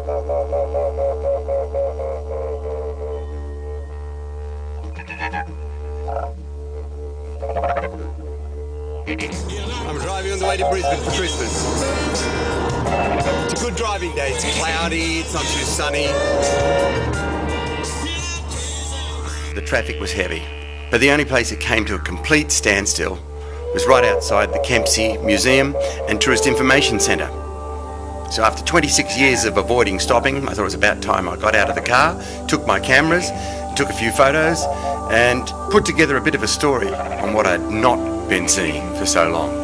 I'm driving on the way to Brisbane for Christmas. It's a good driving day. It's cloudy, it's not too sunny. The traffic was heavy, but the only place it came to a complete standstill was right outside the Kempsey Museum and Tourist Information Centre. So after 26 years of avoiding stopping, I thought it was about time I got out of the car, took my cameras, took a few photos and put together a bit of a story on what I'd not been seeing for so long.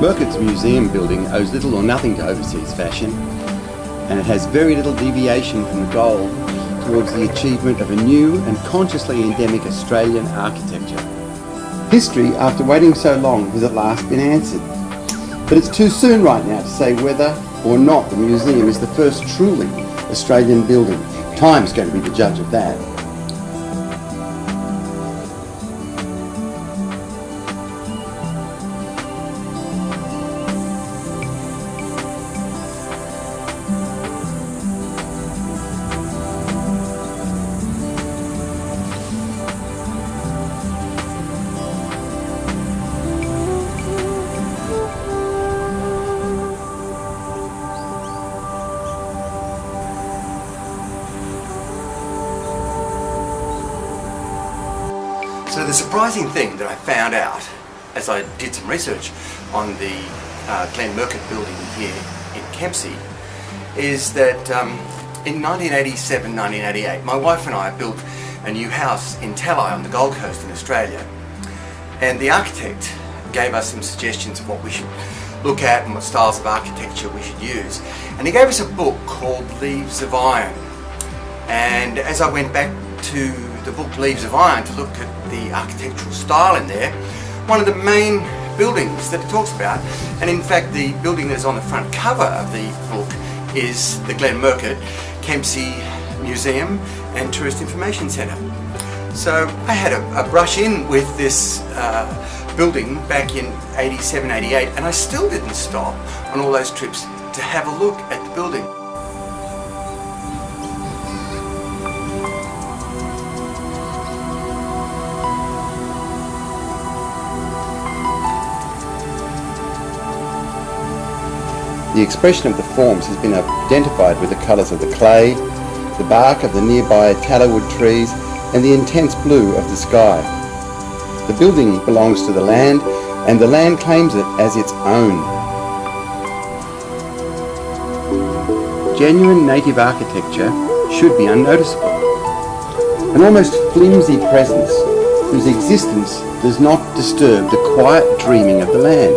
Murcutt's museum building owes little or nothing to overseas fashion, and it has very little deviation from the goal towards the achievement of a new and consciously endemic Australian architecture. History, after waiting so long, has at last been answered. But it's too soon right now to say whether or not the museum is the first truly Australian building. Time's going to be the judge of that. So the surprising thing that I found out as I did some research on the Glenn Murcutt building here in Kempsey is that in 1987-1988 my wife and I built a new house in Talai on the Gold Coast in Australia, and the architect gave us some suggestions of what we should look at and what styles of architecture we should use, and he gave us a book called Leaves of Iron. And as I went back to the book Leaves of Iron to look at the architectural style in there, one of the main buildings that it talks about, and in fact the building that's on the front cover of the book, is the Glenn Murcutt Kempsey Museum and Tourist Information Centre. So I had a brush in with this building back in 87-88, and I still didn't stop on all those trips to have a look at the building. The expression of the forms has been identified with the colours of the clay, the bark of the nearby tallowood trees, and the intense blue of the sky. The building belongs to the land, and the land claims it as its own. Genuine native architecture should be unnoticeable. An almost flimsy presence whose existence does not disturb the quiet dreaming of the land.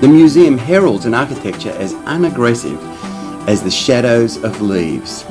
The museum heralds an architecture as unaggressive as the shadows of leaves.